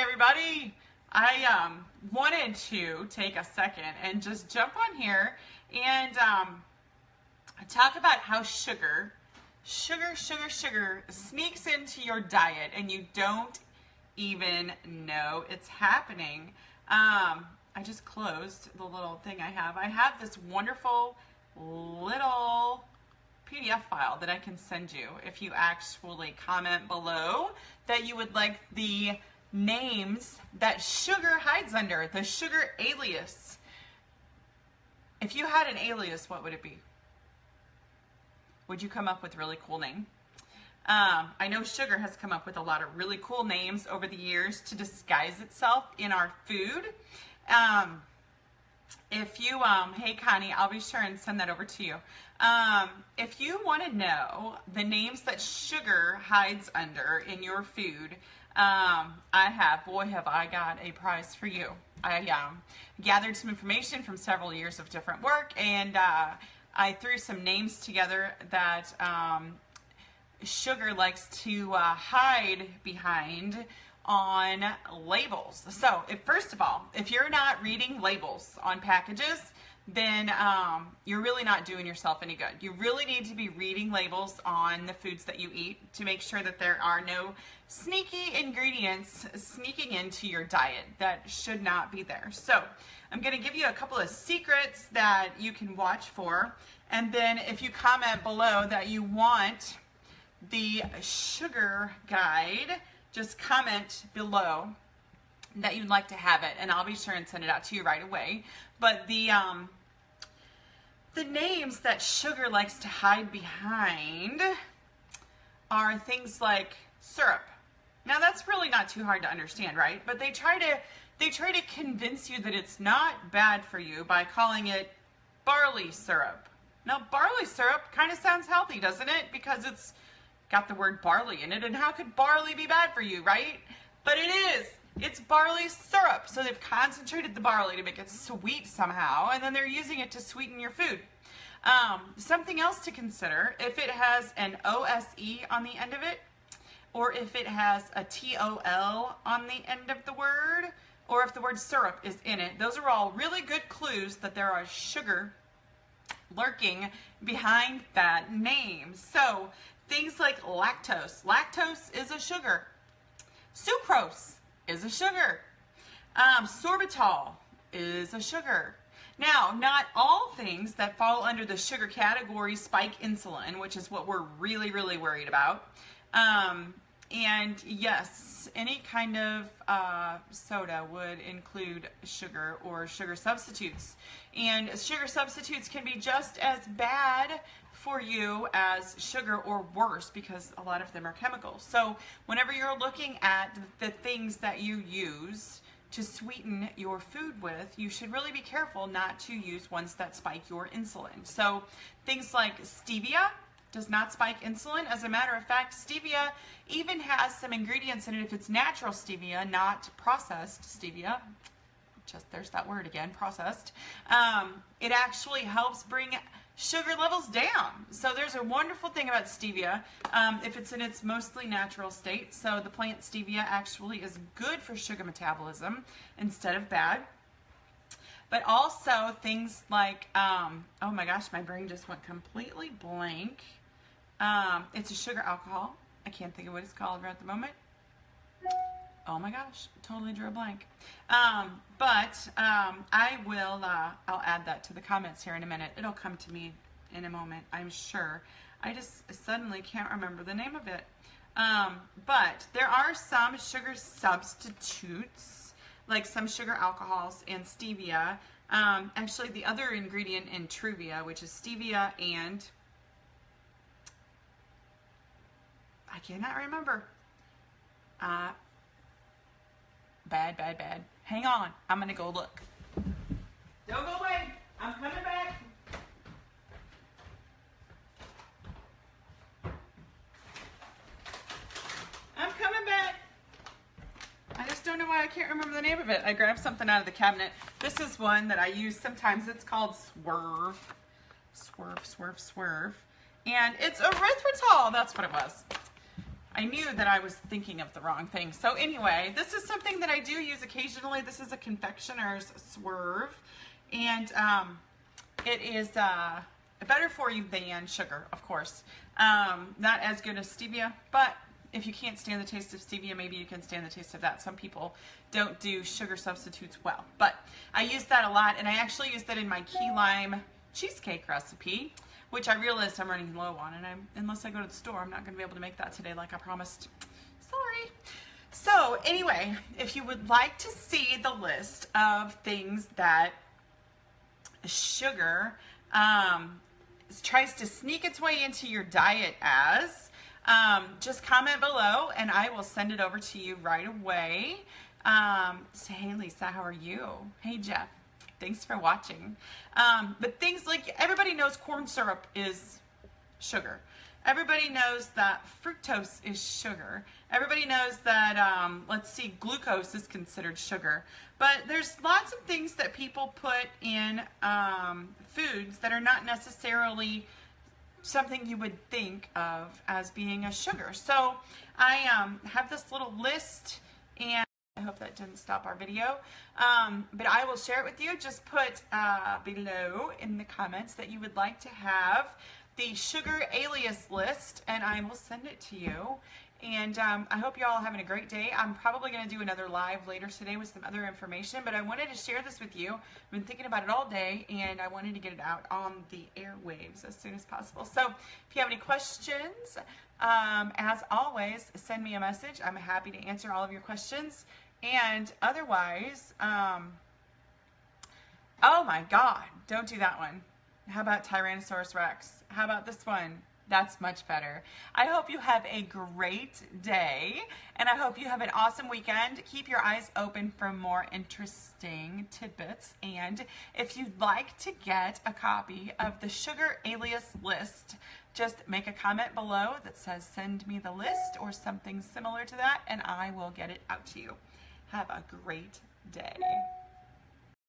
everybody. I wanted to take a second and just jump on here and talk about how sugar sneaks into your diet and you don't even know it's happening. I just closed the little thing I have. I have this wonderful little PDF file that I can send you if you actually comment below that you would like the names that sugar hides under, the sugar alias. If you had an alias, what would it be? Would you come up with a really cool name? I know sugar has come up with a lot of really cool names over the years to disguise itself in our food. If you, hey Connie, I'll be sure and send that over to you. If you want to know the names that sugar hides under in your food, have I got a prize for you. I gathered some information from several years of different work, and I threw some names together that sugar likes to hide behind on labels. So, first of all, if you're not reading labels on packages, then you're really not doing yourself any good. You really need to be reading labels on the foods that you eat to make sure that there are no sneaky ingredients sneaking into your diet that should not be there. So, I'm going to give you a couple of secrets that you can watch for, and then if you comment below that you want the sugar guide, just comment below that you'd like to have it, and I'll be sure and send it out to you right away. But the names that sugar likes to hide behind are things like syrup. Now that's really not too hard to understand, right? But they try to convince you that it's not bad for you by calling it barley syrup. Now barley syrup kind of sounds healthy, doesn't it? Because it's got the word barley in it, and how could barley be bad for you, right? But it is. It's barley syrup. So they've concentrated the barley to make it sweet somehow, and then they're using it to sweeten your food. Something else to consider, if it has an OSE on the end of it, or if it has a TOL on the end of the word, or if the word syrup is in it, those are all really good clues that there are sugar lurking behind that name. So things like lactose. Lactose is a sugar. Sucrose is a sugar. Sorbitol is a sugar. Now, not all things that fall under the sugar category spike insulin, which is what we're really, really worried about. And yes, any kind of soda would include sugar or sugar substitutes. And sugar substitutes can be just as bad for you as sugar, or worse, because a lot of them are chemicals. So whenever you're looking at the things that you use to sweeten your food with, you should really be careful not to use ones that spike your insulin. So things like stevia does not spike insulin. As a matter of fact, stevia even has some ingredients in it, if it's natural stevia, not processed stevia. Just there's that word again, processed. It actually helps bring sugar levels down. So there's a wonderful thing about stevia if it's in its mostly natural state. So the plant stevia actually is good for sugar metabolism instead of bad. But also things like, oh my gosh, my brain just went completely blank. It's a sugar alcohol. I can't think of what it's called right at the moment. Oh my gosh, totally drew a blank. I'll add that to the comments here in a minute. It'll come to me in a moment, I'm sure. I just suddenly can't remember the name of it. But there are some sugar substitutes, like some sugar alcohols and stevia. Actually, the other ingredient in Truvia, which is stevia and, I cannot remember. Bad. Hang on. I'm going to go look. Don't go away. I'm coming back. I'm coming back. I just don't know why I can't remember the name of it. I grabbed something out of the cabinet. This is one that I use sometimes. It's called Swerve. Swerve. And it's erythritol. That's what it was. I knew that I was thinking of the wrong thing. So anyway, this is something that I do use occasionally. This is a Confectioner's Swerve, and it is better for you than sugar, of course. Not as good as stevia, but if you can't stand the taste of stevia, maybe you can stand the taste of that. Some people don't do sugar substitutes well, but I use that a lot, and I actually use that in my key lime cheesecake recipe, which I realized I'm running low on, and unless I go to the store, I'm not going to be able to make that today like I promised. Sorry. So anyway, if you would like to see the list of things that sugar tries to sneak its way into your diet as, just comment below and I will send it over to you right away. Say, hey Lisa, how are you? Hey Jeff, thanks for watching. But things like, everybody knows corn syrup is sugar. Everybody knows that fructose is sugar. Everybody knows that, let's see, glucose is considered sugar. But there's lots of things that people put in foods that are not necessarily something you would think of as being a sugar. So I have this little list, and I hope that didn't stop our video, but I will share it with you. Just put below in the comments that you would like to have the sugar alias list, and I will send it to you. And I hope you're all having a great day. I'm probably going to do another live later today with some other information, but I wanted to share this with you. I've been thinking about it all day, and I wanted to get it out on the airwaves as soon as possible. So if you have any questions, as always, send me a message. I'm happy to answer all of your questions. And otherwise, oh my God, don't do that one. How about Tyrannosaurus Rex? How about this one? That's much better. I hope you have a great day, and I hope you have an awesome weekend. Keep your eyes open for more interesting tidbits. And if you'd like to get a copy of the Sugar Alias list, just make a comment below that says send me the list or something similar to that, and I will get it out to you. Have a great day.